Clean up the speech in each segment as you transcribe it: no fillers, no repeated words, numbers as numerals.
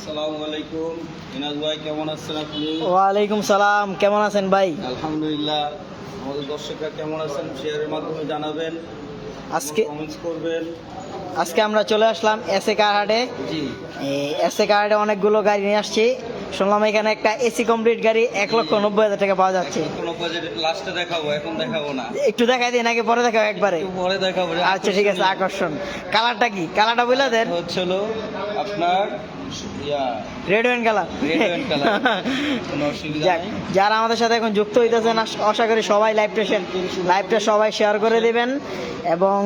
আসসালামু আলাইকুম ইনাজ ভাই, কেমন আছেন আপনি? ওয়ালাইকুম সালাম, কেমন আছেন ভাই? আলহামদুলিল্লাহ। আমাদের দর্শকরা কেমন আছেন শেয়ারের মাধ্যমে জানাবেন, কমেন্টস করবেন। আজকে আমরা চলে আসলাম এসএ কার হাটে। জি, এসএ কার হাটে অনেকগুলো গাড়ি নিয়ে আসছি। শুনলাম এখানে একটা এসি কমপ্লিট গাড়ি 1,90,000 টাকা পাওয়া যাচ্ছে। কোনো বাজেট লাস্টে দেখাবো, এখন দেখাবো না। একটু দেখাই দিন, আগে পরে দেখাবো একবারে? একটু পরে দেখাবো। আচ্ছা ঠিক আছে। আকর্ষণ কালারটা কি? কালারটা বলে দেন। হচ্ছিল আপনার red wine colour. Red wine colour. কোনো অসুবিধা যাক, নেই। যারা আমাদের সাথে এখন যুক্ত হইতেছেন আশা করি সবাই লাইভটা সবাই শেয়ার করে দিবেন, এবং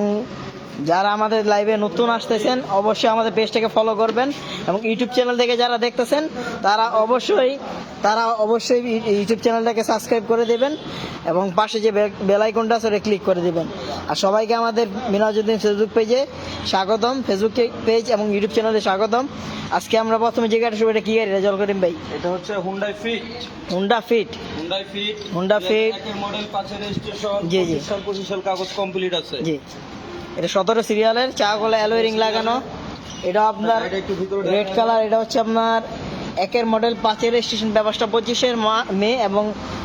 যারা আমাদের লাইভে নতুন আসতেছেন অবশ্যই আমাদের পেজটাকে ফলো করবেন, এবং ইউটিউব চ্যানেল থেকে যারা দেখতেছেন তারা অবশ্যই ইউটিউব চ্যানেলটাকে সাবস্ক্রাইব করে দেবেন, এবং পাশে যে বেল আইকনটা আছে ওটা ক্লিক করে দিবেন। আর সবাইকে আমাদের মিনাজউদ্দিন ফেসবুক পেজে স্বাগতম, ফেসবুক পেজ এবং ইউটিউব চ্যানেলে স্বাগতম। আজকে আমরা প্রথমে যে গাড়ি, এটা কি গাড়ি রেজাল্ট করিম ভাই? এটা হচ্ছে হুন্ডাই ফিট। Honda fit. একের মডেল, 5 এর রেজিস্ট্রেশন। জি জি, 25 সাল কাগজ কমপ্লিট আছে। জি, এটা 17 সিরিয়ালের, চা গলা অ্যালয় রিং লাগানো। এটা আপনার রেড কালার। এটা হচ্ছে আপনার একের মডেল, 5 এর রেজিস্ট্রেশন। ব্যবস্থা 25 মে এবং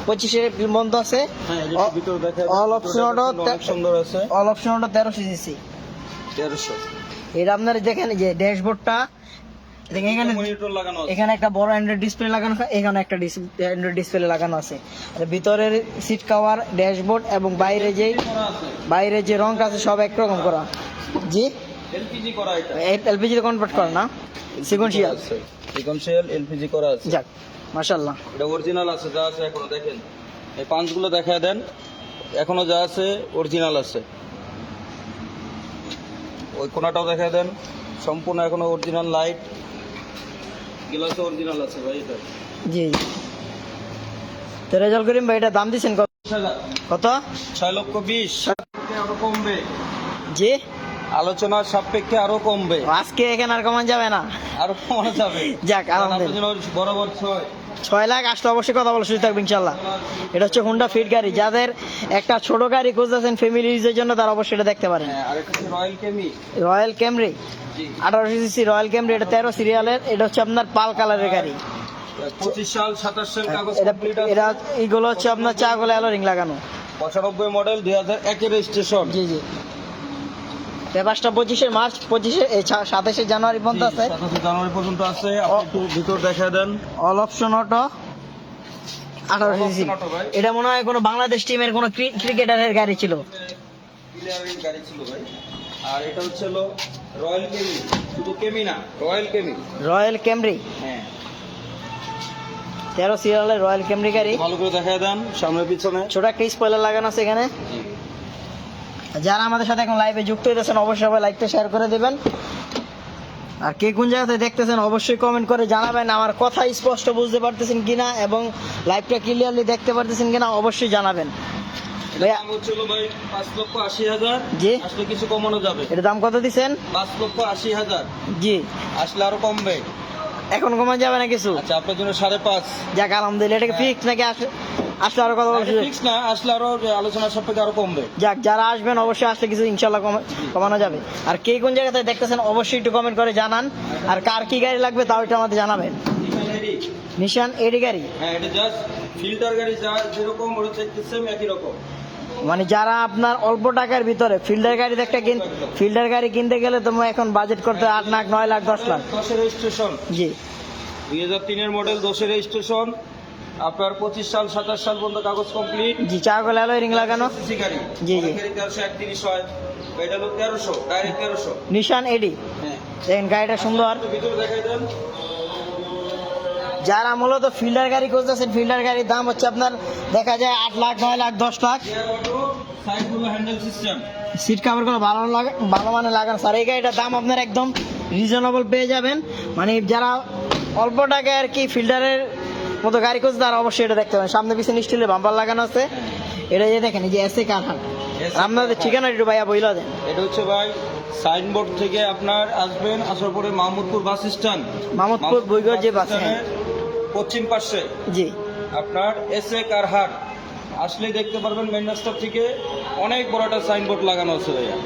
25 এপ্রিল বন্ধ আছে। অল অপশন সুন্দর আছে। All option 1300 CC. 1300। এটা আপনার দেখেন যে ড্যাশবোর্ডটা, এখানে একটা বড় অ্যান্ড্রয়েড ডিসপ্লে লাগানো, এখানে একটা অ্যান্ড্রয়েড ডিসপ্লে লাগানো আছে। আর ভিতরের সিট কভার, ড্যাশবোর্ড এবং বাইরে যে রং আছে সব একরকম করা। জি, এলপিজি করা। এটা এলপিজি তে কনভার্ট করা না, সিকোয়েন্সিয়াল এলপিজি করা আছে। যাক, মাশাআল্লাহ। এটা অরিজিনাল আছে, যা আছে এখনো দেখেন। এই পাঁচগুলো দেখায় দেন, এখনো যা আছে অরিজিনাল আছে। ওই কোনাটাও দেখায় দেন, সম্পূর্ণ এখনো অরিজিনাল। লাইট গ্লাস অরিজিনাল আছে ভাই। এটা জি, তো রেজাল্ট করিম ভাই, এটা দাম দিচ্ছেন কত? 6,20,000। আরো কমবে। জি, আলোচনার সাপেক্ষে আরো কমবে। আজকে এখানে আর কমান যাবে না? আরো কমানো যাবে। যাক, আলহামদুলিল্লাহ। বরাবর 6 লাখ আসলে অবশ্যই কথা বলা সুযোগ থাকবে ইনশাল্লাহ। এটা হচ্ছে হুন্ডা ফিট গাড়ি। যাদের একটা ছোট গাড়ি খুঁজতেছেন ফ্যামিলি ইউজের জন্য, তারা অবশ্যই এটা দেখতে পারেন। Royal Camry 1800 CC royal Camry. এটা 13 সিরিয়ালের। এটা হচ্ছে আপনার পাল কালারের গাড়ি। 25 সাল 27 সাল কাগজ কমপ্লিট আছে। এটা এগুলো হচ্ছে আপনার চা গোলা অ্যালো রিং লাগানো। 95 মডেল, 2001 এর রেজিস্ট্রেশন। জি জি, পেপারসটা 25 মার্চ 27 জানুয়ারি পর্যন্ত আছে। 27 জানুয়ারি পর্যন্ত আছে। আপনি একটু ভিতর দেখায় দেন। All option auto, 1800 CC. এটা মনে হয় কোনো বাংলাদেশ টিমের কোনো ক্রিকেটারের গাড়ি ছিল। প্লেয়ারের গাড়ি ছিল ভাই। আর এটা হচ্ছে রয়্যাল ক্যামরি, শুধু ক্যামরি না, রয়্যাল ক্যামরি। হ্যাঁ, 13 সিরিয়ালের রয়্যাল ক্যামরি গাড়ি। ভালো করে দেখায় দেন সামনে পিছনে। ছোট একটা স্পয়লার লাগানো আছে এখানে। যারা আমাদের সাথে এখন লাইভে যুক্ত হইতেছেন অবশ্যই সবাই লাইকটা শেয়ার করে দিবেন। আর কে কোন জায়গাতে দেখতেছেন অবশ্যই কমেন্ট করে জানাবেন। আমার কথা স্পষ্ট বুঝতে পারতেছেন কিনা এবং লাইভটা ক্লিয়ারলি দেখতে পারতেছেন কিনা অবশ্যই জানাবেন। ভাইয়া দাম হচ্ছিল ভাই 5,80,000। জি, আসলে কিছু কমানো যাবে। এটা দাম কত দিছেন? 5,80,000। জি, আসলে আরো কমবে। এখন কমা যাবে না কিছু? আচ্ছা, আপনার জন্য 5.5। যাক, আলহামদুলিল্লাহ। এটা ফিক্স নাকি আসলে আরো কথা বলছি? ফিক্স না, আসলে আরো আলোচনার সাপেক্ষে আরো কমবে। যাক, যারা আসবেন অবশ্যই আসলে কিছু ইনশাল্লাহ কমানো যাবে। আর কে কোন জায়গাতে দেখতেছেন অবশ্যই একটু কমেন্ট করে জানান। আর কার কি গাড়ি লাগবে তাও একটু আমাদের জানাবেন। নিশান এডি গাড়ি। হ্যাঁ, এটা জাস্ট ফিল্টার গাড়ি, যা যেরকম ওটা সেম একই রকম। মানে যারা আপনার অল্প টাকার ভিতরে ফিল্ডার গাড়ি কিনতে গেলে তোমার এখন বাজেট করতে 8 লাখ, 9 লাখ, 10 লাখ। 10 এর রেজিস্ট্রেশন। জি, 2003 এর মডেল, 10 এর রেজিস্ট্রেশন। আপনার 25 সাল 27 সাল পর্যন্ত কাগজ কমপ্লিট। জি, চা গোলা অ্যালয় রিং লাগানো। সিসি গাড়ি। জি জি, 1331 হয়। এটা হলো 1300, ডাইরেক্ট 1300। নিশান এডি। হ্যাঁ, দেখেন গাড়িটা সুন্দর। ভিতরে দেখাই দেন। যারা মূলত ফিল্ডার গাড়ি খুঁজতেছেন, ফিল্ডার গাড়ির দাম হচ্ছে আপনার দেখা যায় 8 লাখ, 9 লাখ, 10 লাখ। সাইডগুলো হ্যান্ডেল সিস্টেম, সিট কাভারগুলো ভালো মানে লাগানো। স্যার এই গাড়িটার দাম আপনার একদম রিজনেবল পেয়ে যাবেন। মানে যারা অল্প টাকায় আর কি ফিল্ডারের মতো গাড়ি খুঁজছে তারা অবশ্যই এটা দেখতে পাবেন। সামনে পিছনে স্টিলের বাম্পার লাগানো আছে। এটা যে দেখেন, এই যে এসএ কার হাট। আপনাদের ঠিকানা একটু ভাইয়া বইলা দেন। এটা হচ্ছে ভাই সাইনবোর্ড থেকে আপনার আসবেন, আসার পরে মাহমুদপুর বাস স্ট্যান্ড, মাহমুদপুর বইগর যে বাস স্ট্যান্ড পশ্চিম পাশে জি আপনার এসএ কার হাট আসলেই দেখতে পারবেন। মেন রাস্তা থেকে অনেক বড় একটা সাইনবোর্ড লাগানো আছে ভাইয়া।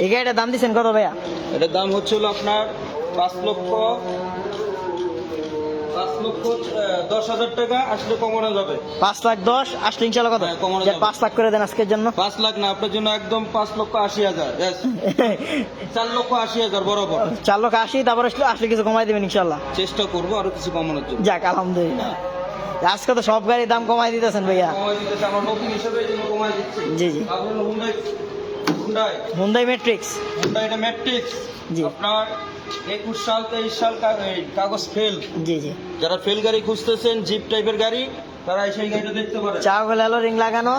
এই গাড়িটার দাম দিচ্ছেন কত ভাইয়া? এটার দাম হচ্ছে আপনার 5,50,000 5,10,000 টাকা আসলে কমানো যাবে। 5,10,000 আসলে ইনশাল্লাহ কত? হ্যাঁ, কমানো যাক, যাবে। 5 লাখ করে দেন আজকের জন্য। 5 লাখ না, আপনার জন্য একদম 5,80,000। Yes, 4,80,000 বরাবর। 4,80,000, তারপরে আসলে কিছু কমাই দেবেন ইনশাল্লাহ। চেষ্টা করবো আরো কিছু কমানোর জন্য। যাক, আলহামদুলিল্লাহ। আজকে তো সব গাড়ির দাম কমাই দিতেছেন ভাইয়া। কমাই দিতেছে, আমার নতুন হিসেবে এই জন্য কমাই দিচ্ছি। জি জি। তারপর হলো হুন্ডাই ম্যাট্রিক্স। হুন্ডাই এটা ম্যাট্রিক্স। জি। আপনার 21 সাল 23 সাল কাগজ ফেল। জি জি। যারা ফেল গাড়ি খুঁজতেছেন, জিপ টাইপের গাড়ি, তারা সেই গাড়িটা দেখতে পারে। চাকা হলো রিং লাগানো।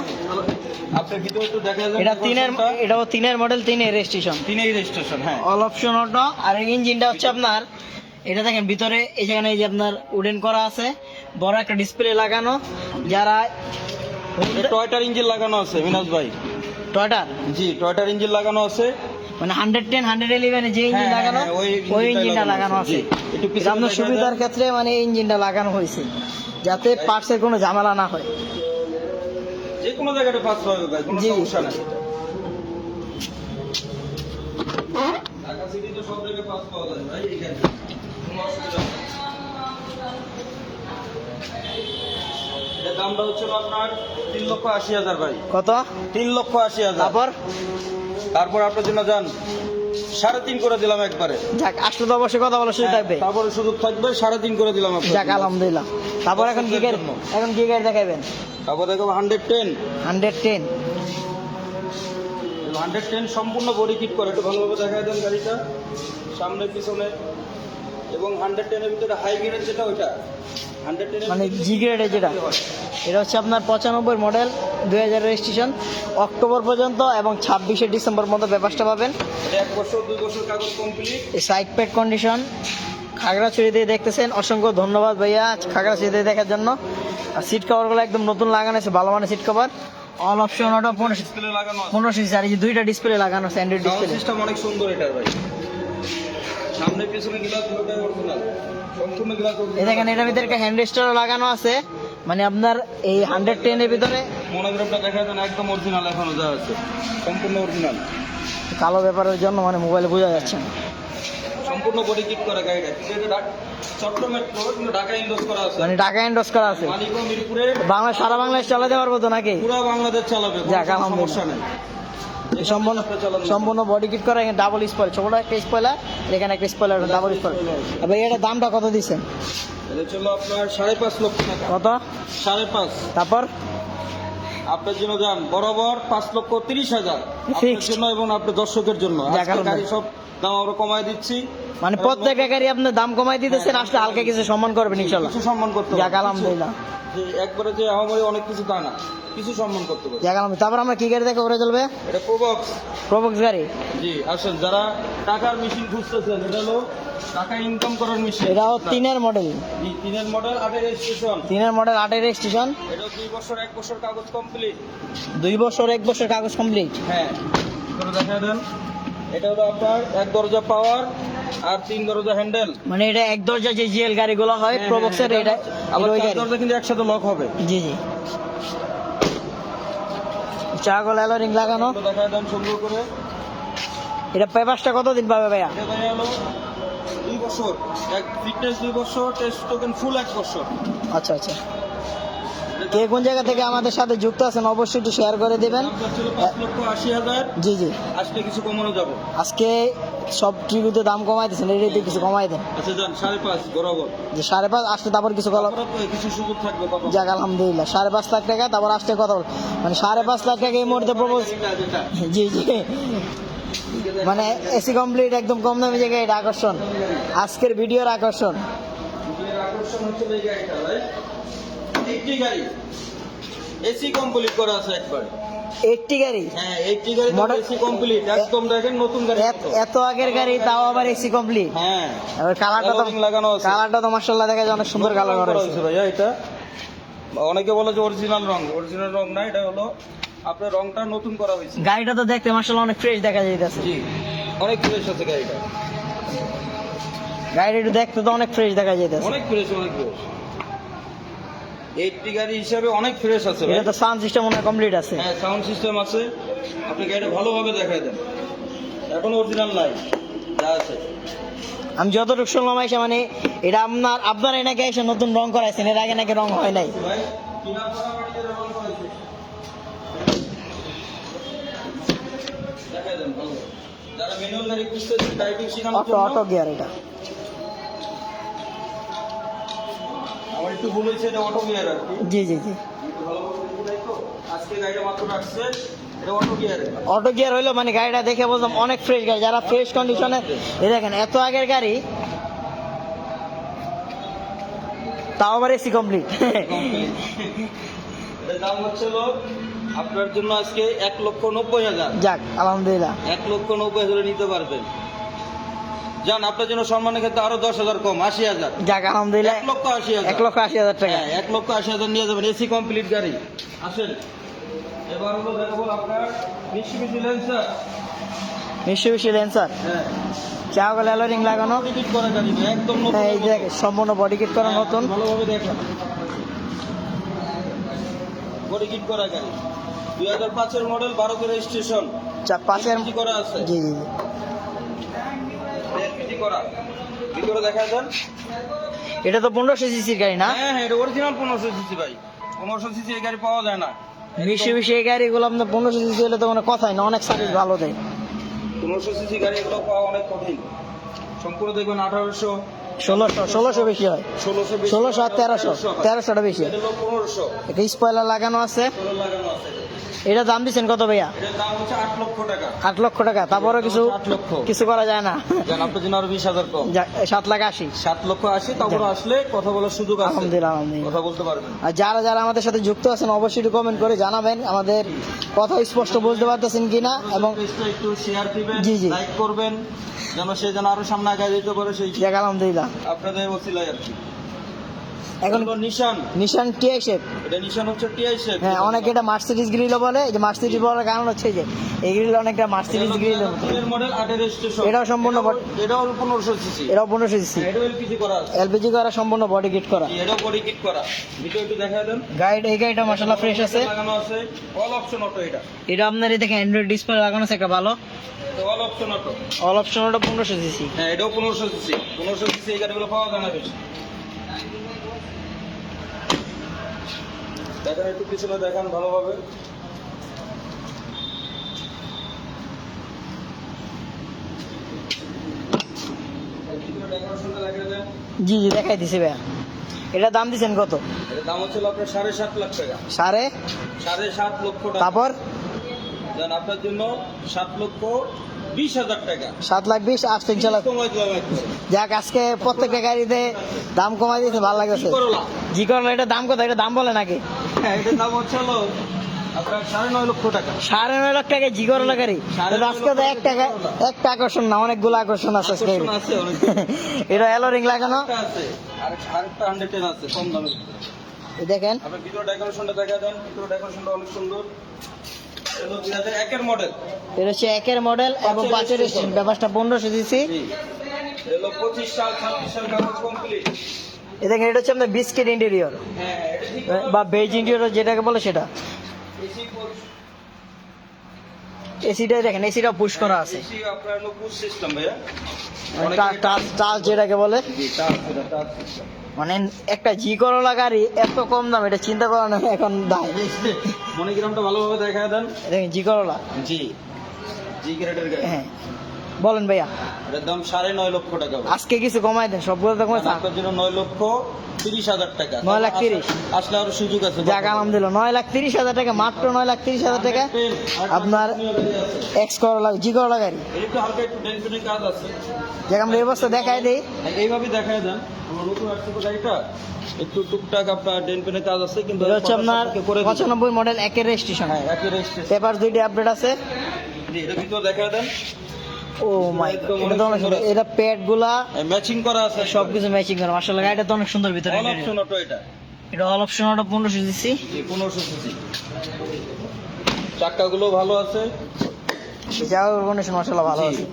আপনার ভিতরে একটু দেখা যায়। এটাও 3-এর মডেল, 3-এর রেজিস্ট্রেশন। 3-এই রেজিস্ট্রেশন, হ্যাঁ। All option auto. আর ইঞ্জিনটা হচ্ছে আপনার, এটা দেখেন ভিতরে এই যেখানে এই যে আপনার উডেন করা আছে, বড় একটা ডিসপ্লে লাগানো। যারা টয়টার ইঞ্জিন লাগানো আছে মিনাজ ভাই। টয়টার, জি, টয়টার ইঞ্জিন লাগানো আছে। মানে 110, 111 যে ইঞ্জিন হ্যাঁ, লাগানো, হ্যাঁ, ওই ইঞ্জিনটা লাগানো আছে। জি, একটু এটা পিছনে আপনার দেখা সুবিধার যায়। ক্ষেত্রে মানে এই ইঞ্জিনটা লাগানো হয়েছে, যাতে পার্টসের কোনো ঝামেলা না হয়। যে কোনো জায়গাটা পাস পাবে ভাই, কোনো জি। সমস্যা নাই। ঢাকা সিটিতে সব জায়গায় পাস পাওয়া যায় ভাই, এখানে কোনো অসুবিধা নেই। এটার দামটা হচ্ছে আপনার 3,80,000 ভাই। কত? 3,80,000। তারপর আপনার জন্য যান 3.5 করে দিলাম একবারে। যাক, আসলে তো অবশ্যই কথা বলার সুযোগ থাকবে। তারপরে সুযোগ থাকবে, 3.5 করে দিলাম আপনার যাক, জন্য। আলহামদুলিল্লাহ। তারপর এখন কি গাড়ি, এখন কি গাড়ি দেখাবেন? তারপর দেখো 110 সম্পূর্ণ বডি কিট করে, একটু ভালোভাবে দেখায় দেন গাড়িটা, সামনে পিছনে। এবং 110 এর ভিতরে হাই গ্রেড যেটা, ওইটা 110 মানে জি গ্রেডের যেটা, এটা হচ্ছে আপনার 95 মডেল, 2000 রেজিস্ট্রেশন, অক্টোবর পর্যন্ত, এবং 26শে ডিসেম্বর মধ্যে পেপারসটা পাবেন। 1 বছর 2 বছর কাগজ কমপ্লিট। এই সাইড প্যাড কন্ডিশন। খাগড়াছড়ি দিয়ে দেখতেছেন, অসংখ্য ধন্যবাদ ভাইয়া খাগড়াছড়ি দিয়ে দেখার জন্য। আর সিট কভারগুলো একদম নতুন লাগানো আছে, ভালো মানের seat cover. All option auto, display লাগানো আছে। 15 আর এই যে 2টা ডিসপ্লে লাগানো আছে, অ্যান্ড্রয়েড সাউন্ড ডিসপ্লে। সিস্টেম অনেক সুন্দর এটার ভাই। সামনে পিছনে গ্লাস দুটোই অরিজিনাল, সম্পূর্ণ গ্লাস এই অরিজিনাল। দেখেন, এটার ভিতরে একটা হ্যান্ড রেস্টারও লাগানো আছে। মানে আপনার এই 110 এর ভিতরে মনোগ্রামটা দেখা দেন, একদম অরিজিনাল এখনো যা আছে, সম্পূর্ণ অরিজিনাল। কালো ব্যাপারের জন্য মানে মোবাইলে বোঝা যাচ্ছে না। সম্পূর্ণ বডি কিট করা গাড়িটা। কিন্তু এটা চট্টগ্রাম মেট্রো, কিন্তু ঢাকা ইন্ডোজ করা আছে। মানে টাকা এন্ডোজ করা আছে। মালিকও মিরপুরে, সারা বাংলাদেশ চালাতে পারবো তো নাকি? পুরো বাংলাদেশ চালাবে, কোনো যাক, সমস্যা নেই। সম্পূর্ণ বডি কিট করা, এখানে ডাবল স্পয়লার, ছোট একটা স্পয়লার, এখানে একটা স্পয়লার, ডাবল স্পয়লার। এবার এটার দামটা কত দিচ্ছেন? এটা ছিল আপনার 5.5 লক্ষ টাকা। কত? 5.5। তারপর আপনার জন্য যান বরাবর 5,30,000 আপনার Fixed। জন্য এবং আপনার দর্শকের জন্য। যাক, আজকে আলহামদুলিল্লাহ। গাড়ি সব দাম আমরা কমায় দিচ্ছি। মানে প্রত্যেকটা গাড়ি আপনার দাম কমাই দিতেছেন, আসলে হালকা কিছু সম্মান করবেন ইনশাল্লাহ। কিছু সম্মান করতে যাক, হবে। আলহামদুলিল্লাহ। যে একবারে যে আমাদের অনেক কিছু তা না, কিছু সম্মান করতে হবে। যাক, আলহামদুলিল্লাহ। তারপর আমরা কি গাড়ি দেখে ওরা চলবে? এটা প্রবক্স। প্রবক্স গাড়ি। জি, আসেন যারা টাকার মেশিন খুঁজতেছেন, এটা হলো টাকা ইনকাম করার মেশিন। এটাও 3-এর মডেল, 3-এর মডেল, 8-এর রেজিস্ট্রেশন। 3-এর মডেল, 8-এর রেজিস্ট্রেশন। এটা 2 বছর 1 বছর কাগজ কমপ্লিট। 2 বছর 1 বছর কাগজ কমপ্লিট। হ্যাঁ, করে দেখা দেন। এটা হলো আপনার 1 দরজা পাওয়ার আর 3 দরজা হ্যান্ডেল। মানে এটা এক দরজা যে জিএল গাড়িগুলো হয় প্রবক্সের, এটা আবার ওই 4 গাড়ি। দরজা কিন্তু একসাথে লক হবে। জি জি। চাগল অ্যালোরিং লাগানো। এগুলো দেখা দেন সুন্দর করে। এটা পেপারসটা কতদিন পাবে ভাইয়া? এটা ভাই হলো 2 বছর, ফিটনেস 2 বছর, টেস্ট টোকেন ফুল 1 বছর। আচ্ছা আচ্ছা। কে কোন জায়গা থেকে আমাদের সাথে যুক্ত আছেন অবশ্যই একটু শেয়ার করে দেবেন। দাম ছিল 5,80,000, জি জি। আজকে কিছু কমানো যাবে। আজকে সব টিভিতে দাম কমাই দিচ্ছেন, এটাতে কিছু কমাই দেন। আচ্ছা যান 5.5 বরাবর। যে 5.5 আসলে তারপর কিছু কল। তারপরে তো কিছু সুযোগ থাকবে কথা। যাক, আলহামদুলিল্লাহ। 5.5 লাখ টাকা, তারপর আসতে কথা বল। মানে 5.5 লাখ টাকা এই মুহূর্তে প্রপোজ। যেটা জি জি। মানে এসি কমপ্লিট, একদম কম দামি জায়গায়, এটা আকর্ষণ, আজকের ভিডিওর আকর্ষণ। এর আকর্ষণ হচ্ছে এই গাড়িটা ভাই, একটি গাড়ি এসি কমপ্লিট করা আছে একবার। 80 গাড়ি, হ্যাঁ 80 গাড়ি Model- এসি কমপ্লিট, একদম দেখেন নতুন গাড়ি। এত আগের গাড়ি, তাও আবার এসি কমপ্লিট। হ্যাঁ, এবার কালারটা তো, Coloring লাগানো আছে। কালারটা তো মাশাআল্লাহ দেখা যায় অনেক সুন্দর কালার করা হয়েছে। ভাইয়া এটা অনেকে বলে যে অরিজিনাল রং, অরিজিনাল রং না, এটা হলো আপনার রংটা নতুন করা হয়েছে। গাড়িটা তো দেখতে মাশাআল্লাহ অনেক ফ্রেশ দেখা যাইতেছে। জি, অনেক ফ্রেশ আছে গাড়িটা, গাড়িটা দেখতে তো অনেক ফ্রেশ দেখা যাইতেছে। অনেক ফ্রেশ, অনেক ফ্রেশ। 80 গাড়ি হিসাবে অনেক ফ্রেশ আছে ভাই। এটা তো সাউন্ড সিস্টেম মনে কমপ্লিট আছে। হ্যাঁ, সাউন্ড সিস্টেম আছে। আপনি গাড়িটা ভালোভাবে দেখায় দেন, এখন অরিজিনাল নাই, যা আছে আমি যতটুকু শুনলাম এসে মানে এটা আপনার নাকি এসে নতুন রং করাইছেন, এর আগে নাকি রং হয় নাই। ভাই কিনা পড়া বাড়িতে রং করেছে। দেখা দেন ভালো। যারা ম্যানুয়াল গাড়ি খুঁজতেছে ড্রাইভিং শেখানোর অটো জন্য, অটো গিয়ার এটা। আমার একটু ভুল হয়েছে, এটা অটো গিয়ার আর কি। জি জি জি, একটু ভালো করে দেখে নাই তো। আজকে গাড়িটা মাত্র রাখছে, এটা অটো গিয়ার। অটো গিয়ার হইলো মানে গাড়িটা দেখে বললাম অনেক ফ্রেশ গাড়ি। যারা ফ্রেশ কন্ডিশনে, এই দেখেন এত আগের গাড়ি, তাও আবার এসি কমপ্লিট। এটার দাম হচ্ছিল আপনার জন্য আজকে 1,90,000। যাক আলহামদুলিল্লাহ। 1,90,000 নিতে পারবেন। যান, আপনার জন্য সম্মানের ক্ষেত্রে আরো 10,000 কম, 80,000। যাক আলহামদুলিল্লাহ, 1,80,000। 1,80,000 টাকা। হ্যাঁ, 1,80,000 নিয়ে যাবেন, এসি কমপ্লিট গাড়ি। আসেন, এবার হলো দেখাবো আপনার মিশিবিশি ল্যান্সার। মিশুবিশি ল্যান্সার, হ্যাঁ, চা গেলে অ্যালোরিং লাগানো। বডি কিট করা গাড়ি ভাই, একদম নতুন। হ্যাঁ, এই যে সম্পূর্ণ বডি কিট করা নতুন। ভালোভাবে দেখেন, বডি কিট করা গাড়ি, 2005-এর মডেল, 12 রেজিস্ট্রেশন, 5-এর LPG করা আছে। জি জি জি। LPG করা। ভিতরে দেখা যান। এটা তো 1500 সিসির গাড়ি না? হ্যাঁ হ্যাঁ, এটা অরিজিনাল 1500 সিসি ভাই। 1500 সিসি এই গাড়ি পাওয়া যায় না। মিশুবিশি এই গাড়িগুলো আপনার 1500 সিসি হলে তো কোনো কথাই না, অনেক সার্ভিস ভালো দেয়। 1500 সিসি গাড়ি এগুলো পাওয়া অনেক কঠিন। সম্পূর্ণ দেখবেন 1800, 1600 বেশি হয়। 1600 আর 1300টা বেশি হয়। এটা হলো 1500। একটা স্পয়লার লাগানো আছে। সোলার লাগানো আছে। এটা দাম দিচ্ছেন কত ভাইয়া? এটার দাম হচ্ছে 8 লক্ষ টাকা। 8 লক্ষ টাকা। তারপরে কিছু 8 লক্ষ। কিছু করা যায় না। জান, আপনার জন্য আরো 20,000 কম। 7,80,000। 7,80,000। তারপরে আসলে কথা বলার সুযোগ আছে। আলহামদুলিল্লাহ আলহামদুলিল্লাহ। কথা বলতে পারবেন। আর যারা যারা আমাদের সাথে যুক্ত আছেন অবশ্যই একটু কমেন্ট করে জানাবেন আমাদের কথা স্পষ্ট বুঝতে পারতেছেন কিনা, এবং পেজটা একটু শেয়ার দিবেন, জি, জি। লাইক করবেন, যেন সে যেন আরো সামনে আগায় যেতে পারে, সেই যাক আলহামদুলিল্লাহ। আপনাদের ওসিলায় আর কি। এখন এখন নিশান, নিশান টিআই শেপ। এটা নিশান হচ্ছে টিআই শেপ। হ্যাঁ, অনেকে এটা মার্সিডিজ গ্রিলও বলে। এই যে মার্সিডিজ বলার কারণ হচ্ছে যে এই গ্রিল অনেকটা মার্সিডিজ গ্রিল। এর মডেল 8 রেজিস্ট্রেশন। এটাও সম্পূর্ণ এটাও 1500 সিসি। এটাও 1500 সিসি, এটাও এলপিজি করা আছে। এলপিজি করা, সম্পূর্ণ বডি কিট করা। এটাও বডি কিট করা। ভিতরে একটু দেখায় দেন। গাইড, এই গাড়িটা মাশাআল্লাহ ফ্রেশ আছে। লাগানো আছে অল অপশন অটো। এটা এটা আপনার এই দেখেন অ্যান্ড্রয়েড ডিসপ্লে লাগানো আছে একটা ভালো। All option auto. All option ওটা 1500 সিসি। হ্যাঁ, এটাও 1500 সিসি। 1500 সিসি এই গাড়িগুলো পাওয়া যায় না বেশি। দেখেন, একটু পিছনে দেখান ভালোভাবে। ডেকোরেশনটা দেখা যায়। জি জি, দেখাই দিছি ভাইয়া। এটা দাম দিচ্ছেন কত? এটার দাম হচ্ছিল আপনার 7.5 লাখ টাকা। 7.5 লক্ষ টাকা। তারপর জান, আপনার জন্য 7,20,000 টাকা। 7,20,000 আসছে ইনশাআল্লাহ। কমাই দিলাম একটু। যাক, আজকে প্রত্যেকটা গাড়িতে দাম কমাই দিয়েছে, ভালো লাগতেছে। জি করলা, এটা দাম কত? এটা দাম বলে নাকি? হ্যাঁ, এটার দাম হচ্ছে হলো আপনার 9.5 লক্ষ টাকা। 9.5 লাখ টাকা জি করলা গাড়ি। এটা আজকে তো একটা আকর্ষণ না, অনেকগুলো আকর্ষণ আছে আজকে। আকর্ষণ আছে অনেক। এটা অ্যালোরিং লাগানো। একটা আছে, আরেকটা 110 আছে কম দামের। এই দেখেন, আপনার ভিতরে ডেকোরেশনটা দেখা দেন। ভিতরে ডেকোরেশনটা অনেক সুন্দর। এটা 2001-এর মডেল। এটা হচ্ছে 1-এর মডেল এবং 5-এর রেজিস্ট্রেশন। ব্যাপারটা 1500 সিসি। জি, এলো 25 সাল 26 সাল কাগজ কমপ্লিট। এই দেখেন, এটা হচ্ছে আমাদের বিস্কিট ইন্টেরিয়র হ্যাঁ, এটা ঠিক বা বেজ ইন্টেরিয়র যেটাকে বলে সেটা। এসি এসিটা দেখেন, এসিটা পুশ করা আছে। এসি আপনার হলো পুশ সিস্টেম ভাইয়া। টাচ যেটাকে বলে, জি, টাচ, এটা টাচ সিস্টেম। মানে একটা জি করলা গাড়ি এত কম দাম, এটা চিন্তা করা না এখন দাম। মনিগ্রামটা ভালোভাবে দেখা দেন। দেখেন জি করলা। জি, জি গ্রেডের গাড়ি। হ্যাঁ, বলেন ভাইয়া। এটার দাম 9.5 লক্ষ টাকা। আজকে কিছু কমাই দেন, সবগুলো তো কমাই। আপনার জন্য 9,30,000 টাকা। 9,30,000 আসলে আরো সুযোগ আছে। যাক আলহামদুলিল্লাহ, 9,30,000 টাকা, মাত্র 9,30,000 টাকা আপনার এক্স করলা জি করলা গাড়ি। এর একটু হালকা একটু ডেন্সিটির কাজ আছে। যাক, আমরা এই অবস্থা দেখাই দিই। এইভাবে দেখায় দেন। আমার নতুন আসছে গাড়িটা, একটু টুকটাক আপনার ডেন্সিটির কাজ আছে, কিন্তু এটা হচ্ছে আপনার করে দিই। 95 মডেল 1-এর রেজিস্ট্রেশন। হ্যাঁ, একই রেজিস্ট্রেশন। পেপার 2টি আপডেট আছে। জি, এটা ভিতরে দেখায় দেন। ও মাই গড, এটা তো অনেক সুন্দর। এটা প্যাড গুলা ম্যাচিং করা আছে সবকিছু ম্যাচিং করা। মাশাআল্লাহ, গাড়িটা তো অনেক সুন্দর ভিতরে। All option auto. এটা এটা অল অপশন ওটা 1500 সিসি। জি, 1500 সিসি। চাকাগুলো ভালো আছে। যাও, কন্ডিশন মাশাআল্লাহ ভালো জি। আছে।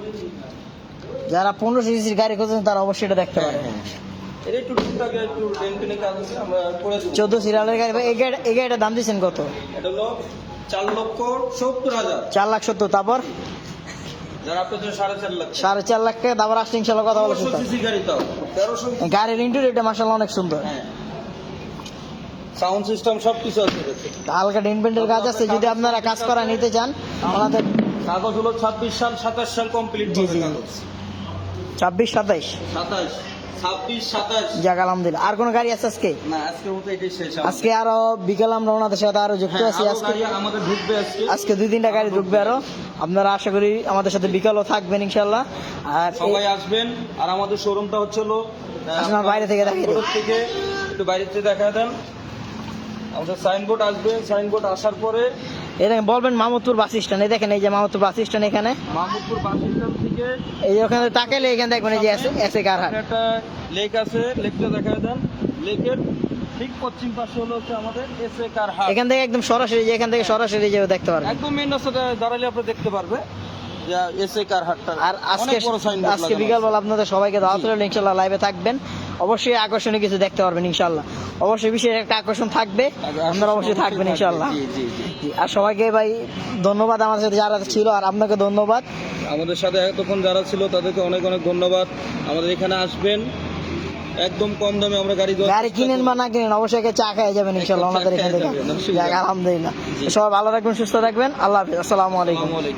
যারা 1500 সিসির গাড়ি খুঁজছেন তারা অবশ্যই এটা দেখতে পারেন। এটা একটু টুকটাক একটু ডেন্সিটির কাজ আছে, আমরা করে দেব। 14 সিরিয়ালের গাড়ি ভাই। এই গাড়িটার দাম দিচ্ছেন কত? এটা হলো 4,70,000। 4,70,000। তারপর যারা আপনাদের 4.5 লাখ 4.5 লাখ টাকা তারপর আসলে ইনশাল্লাহ কথা বলে 1300 সিসি গাড়ি তাও 1300 গাড়ির ইন্টেরিয়রটা মাশাআল্লাহ অনেক সুন্দর। হ্যাঁ সাউন্ড সিস্টেম সব কিছু আছে এটাতে। হালকা ডেন্টের কাজ আছে, যদি আপনারা কাজ করা নিতে চান আমাদের কাগজ হলো 26 সাল 27 সাল কমপ্লিট জি, হবে জি। কাগজ 26 27 27 26 27 যাক আলহামদুলিল্লাহ। আর কোনো গাড়ি আছে আজকে? না আজকের মতো এটাই শেষ আজকে আরো বিকেল আমরা ওনাদের সাথে আরো যুক্ত হ্যাঁ, আছি। আরো আজকে গাড়ি আমাদের ঢুকবে আজকে আজকে 2-3টা গাড়ি ঢুকবে আরো, আপনারা আশা করি আমাদের সাথে বিকালও থাকবেন ইনশাল্লাহ। আর সবাই আসবেন। আর আমাদের শোরুমটা হচ্ছে হলো আপনার বাইরে থেকে দেখিয়ে দিন। সাইনবোর্ড থেকে একটু বাইরে থেকে দেখা দেন। আমাদের সাইনবোর্ড আসবে, সাইনবোর্ড আসার পরে এটা বলবেন মাহমুদপুর বাস স্ট্যান্ড, এই দেখেন এই যে মাহমুদপুর বাস স্ট্যান্ড, এখানে মাহমুদপুর বাস স্ট্যান্ড থেকে এই যে ওখানে তাকাইলে এখানে দেখবেন এই যে এসে কারহাট। এখানে একটা লেক আছে, লেকটা দেখা দেন। লেকের ঠিক পশ্চিম পাশে হলো হচ্ছে আমাদের এসএ কার হাট। এখান থেকে একদম সরাসরি, যে এখান থেকে সরাসরি যে দেখতে পারবেন। একদম মেন রাস্তাটা দাঁড়ালে আপনি দেখতে পারবে যে এসএ কার হাটটা। আর আজকে অনেক বড় সাইনবোর্ড আজকে বিকালবেলা আপনাদের সবাইকে দাওয়াত রইল, ইনশাল্লাহ লাইভে থাকবেন, অবশ্যই আকর্ষণীয় কিছু দেখতে পারবেন ইনশাল্লাহ। অবশ্যই বিশেষ একটা আকর্ষণ থাকবে, আপনারা অবশ্যই থাকবেন ইনশাল্লাহ। জি জি জি। জি, আর সবাইকে ভাই ধন্যবাদ আমার সাথে যারা ছিল, আর আপনাকে ধন্যবাদ। আমাদের সাথে এতক্ষণ যারা ছিল তাদেরকে অনেক অনেক ধন্যবাদ। আমাদের এখানে আসবেন, একদম কম দামে আমরা গাড়ি দেওয়ার গাড়ি চেষ্টা কিনেন করব। বা না কিনেন অবশ্যই চা খেয়ে যাবেন ইনশাল্লাহ ওনাদের এখান থেকে। চা খেয়ে যাবেন, যাক, আলহামদুলিল্লাহ। জি। সবাই ভালো থাকবেন, সুস্থ থাকবেন। আল্লাহ হাফিজ, আসসালামু আলাইকুম। আসসালামু আলাইকুম।